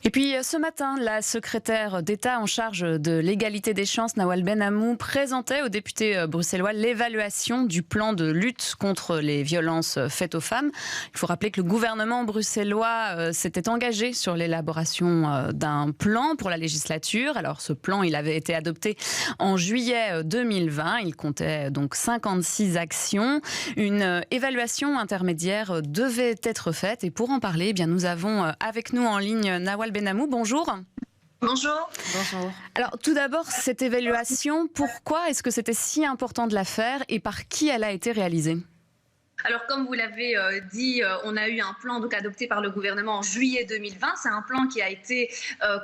Et puis ce matin, la secrétaire d'État en charge de l'égalité des chances, Nawal Ben Amou, présentait aux députés bruxellois l'évaluation du plan de lutte contre les violences faites aux femmes. Il faut rappeler que le gouvernement bruxellois s'était engagé sur l'élaboration d'un plan pour la législature. Alors ce plan, il avait été adopté en juillet 2020. Il comptait donc 56 actions. Une évaluation intermédiaire devait être faite. Et pour en parler, eh bien, nous avons avec nous en ligne Nawal Ben Amou. Bonjour. Bonjour. Bonjour. Alors tout d'abord, cette évaluation, pourquoi est-ce que c'était si important de la faire et par qui elle a été réalisée ? Alors, comme vous l'avez dit, on a eu un plan donc adopté par le gouvernement en juillet 2020. C'est un plan qui a été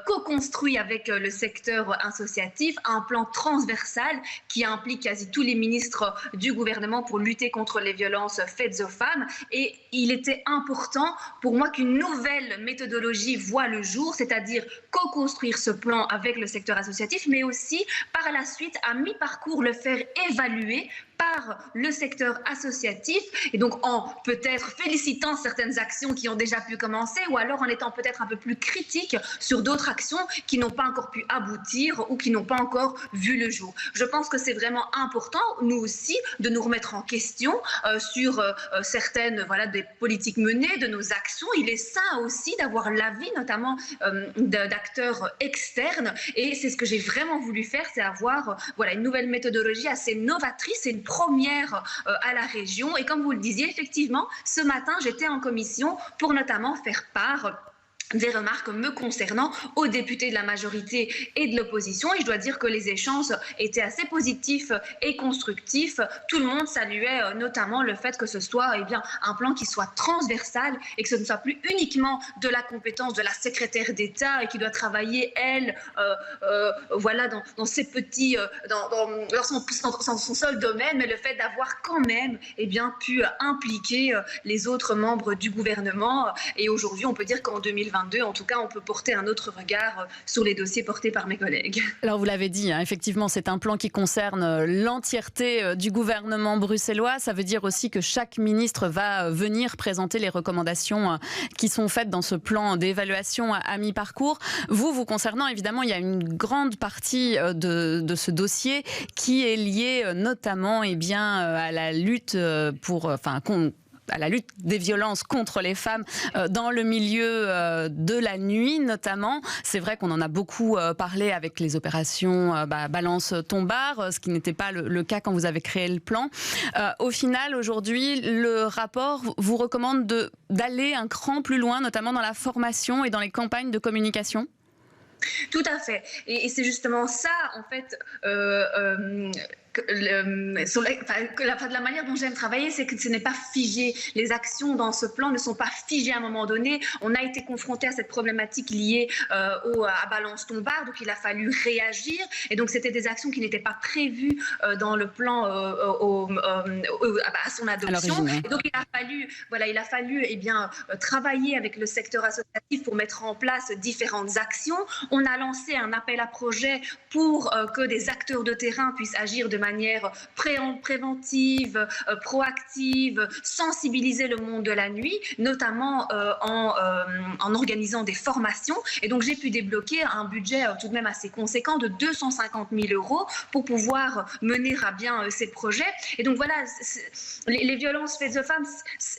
co-construit avec le secteur associatif, un plan transversal qui implique quasi tous les ministres du gouvernement pour lutter contre les violences faites aux femmes. Et il était important pour moi qu'une nouvelle méthodologie voie le jour, c'est-à-dire co-construire ce plan avec le secteur associatif, mais aussi par la suite, à mi-parcours, le faire évaluer par le secteur associatif, et donc en peut-être félicitant certaines actions qui ont déjà pu commencer, ou alors en étant peut-être un peu plus critique sur d'autres actions qui n'ont pas encore pu aboutir ou qui n'ont pas encore vu le jour. Je pense que c'est vraiment important, nous aussi, de nous remettre en question sur certaines des politiques menées, de nos actions. Il est sain aussi d'avoir l'avis notamment d'acteurs externes, et c'est ce que j'ai vraiment voulu faire, c'est avoir une nouvelle méthodologie assez novatrice et une première à la région. Et comme vous le disiez, effectivement, ce matin, j'étais en commission pour notamment faire part des remarques me concernant aux députés de la majorité et de l'opposition. Et je dois dire que les échanges étaient assez positifs et constructifs. Tout le monde saluait notamment le fait que ce soit un plan qui soit transversal et que ce ne soit plus uniquement de la compétence de la secrétaire d'État et qui doit travailler, elle, dans ses petits, dans son seul domaine, mais le fait d'avoir quand même pu impliquer les autres membres du gouvernement. Et aujourd'hui, on peut dire qu'en 2022, en tout cas, on peut porter un autre regard sur les dossiers portés par mes collègues. Alors vous l'avez dit, effectivement, c'est un plan qui concerne l'entièreté du gouvernement bruxellois. Ça veut dire aussi que chaque ministre va venir présenter les recommandations qui sont faites dans ce plan d'évaluation à mi-parcours. Vous concernant, évidemment, il y a une grande partie de ce dossier qui est liée notamment à la lutte à la lutte des violences contre les femmes dans le milieu de la nuit notamment. C'est vrai qu'on en a beaucoup parlé avec les opérations Balance ton bar, ce qui n'était pas le cas quand vous avez créé le plan. Au final, aujourd'hui, le rapport vous recommande d'aller un cran plus loin, notamment dans la formation et dans les campagnes de communication ? Tout à fait. Et c'est justement ça, en fait, de la manière dont j'aime travailler, c'est que ce n'est pas figé. Les actions dans ce plan ne sont pas figées à un moment donné. On a été confronté à cette problématique liée à Balance ton bar, donc il a fallu réagir. Et donc c'était des actions qui n'étaient pas prévues dans le plan à son adoption. Et donc il a fallu travailler avec le secteur associatif pour mettre en place différentes actions. On a lancé un appel à projet pour que des acteurs de terrain puissent agir de manière préventive, proactive, sensibiliser le monde de la nuit, notamment en organisant des formations. Et donc j'ai pu débloquer un budget tout de même assez conséquent de 250 000 € pour pouvoir mener à bien ces projets. Et donc les violences faites aux femmes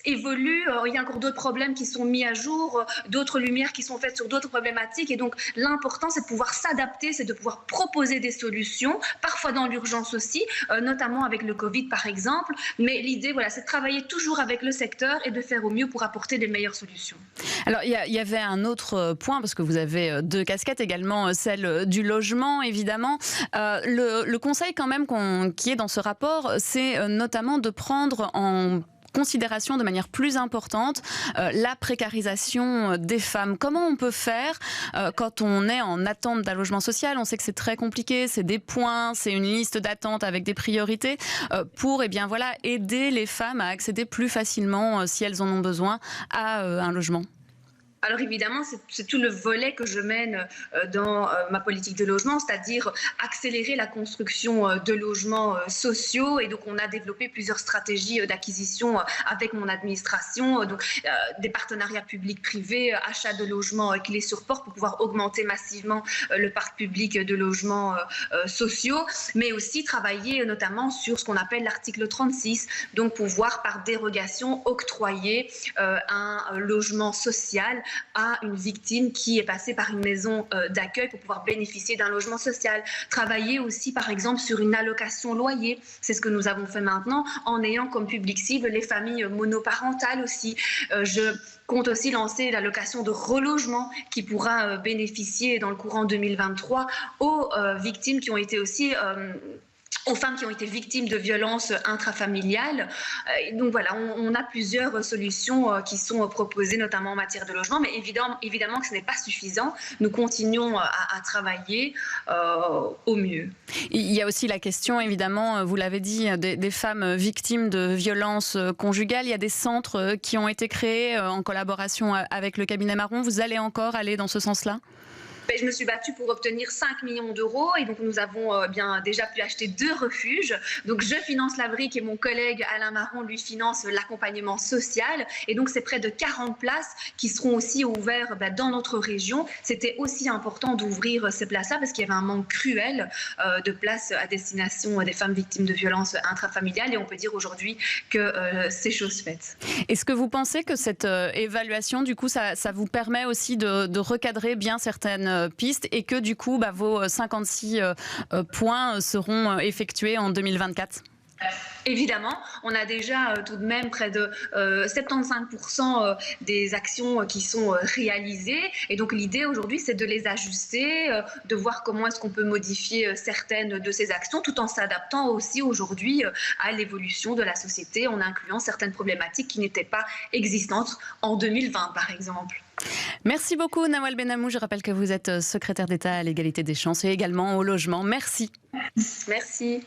évoluent. Il y a encore d'autres problèmes qui sont mis à jour, d'autres lumières qui sont faites sur d'autres problématiques. Et donc l'important, c'est de pouvoir s'adapter, c'est de pouvoir proposer des solutions, parfois dans l'urgence aussi, notamment avec le Covid par exemple. Mais l'idée, c'est de travailler toujours avec le secteur et de faire au mieux pour apporter les meilleures solutions. Alors il y avait un autre point, parce que vous avez deux casquettes également, celle du logement évidemment. Le conseil quand même qui est dans ce rapport, c'est notamment de prendre en considération de manière plus importante la précarisation des femmes. Comment on peut faire quand on est en attente d'un logement social ? On sait que c'est très compliqué, c'est des points, c'est une liste d'attente avec des priorités pour aider les femmes à accéder plus facilement, si elles en ont besoin, à un logement. Alors évidemment, c'est tout le volet que je mène dans ma politique de logement, c'est-à-dire accélérer la construction de logements sociaux. Et donc on a développé plusieurs stratégies d'acquisition avec mon administration, donc des partenariats publics-privés, achat de logements clés sur porte pour pouvoir augmenter massivement le parc public de logements sociaux, mais aussi travailler notamment sur ce qu'on appelle l'article 36, donc pouvoir par dérogation octroyer un logement social à une victime qui est passée par une maison d'accueil pour pouvoir bénéficier d'un logement social. Travailler aussi par exemple sur une allocation loyer, c'est ce que nous avons fait maintenant en ayant comme public cible les familles monoparentales aussi. Je compte aussi lancer l'allocation de relogement qui pourra bénéficier dans le courant 2023 aux victimes qui ont été aussi aux femmes qui ont été victimes de violences intrafamiliales. Donc voilà, on a plusieurs solutions qui sont proposées, notamment en matière de logement, mais évidemment que ce n'est pas suffisant. Nous continuons à travailler au mieux. Il y a aussi la question, évidemment, vous l'avez dit, des femmes victimes de violences conjugales. Il y a des centres qui ont été créés en collaboration avec le cabinet Marron. Vous allez encore aller dans ce sens-là ? Je me suis battue pour obtenir 5 millions d'euros et donc nous avons bien déjà pu acheter 2 refuges. Donc je finance la brique et mon collègue Alain Marron lui finance l'accompagnement social. Et donc c'est près de 40 places qui seront aussi ouvertes dans notre région. C'était aussi important d'ouvrir ces places-là parce qu'il y avait un manque cruel de places à destination des femmes victimes de violences intrafamiliales. Et on peut dire aujourd'hui que c'est chose faite. Est-ce que vous pensez que cette évaluation, du coup, ça vous permet aussi de recadrer bien certaines pistes et que du coup vos 56 points seront effectués en 2024 ? Évidemment, on a déjà tout de même près de 75% des actions qui sont réalisées. Et donc l'idée aujourd'hui, c'est de les ajuster, de voir comment est-ce qu'on peut modifier certaines de ces actions, tout en s'adaptant aussi aujourd'hui à l'évolution de la société, en incluant certaines problématiques qui n'étaient pas existantes en 2020, par exemple. Merci beaucoup Nawal Benamou. Je rappelle que vous êtes secrétaire d'État à l'égalité des chances et également au logement. Merci. Merci.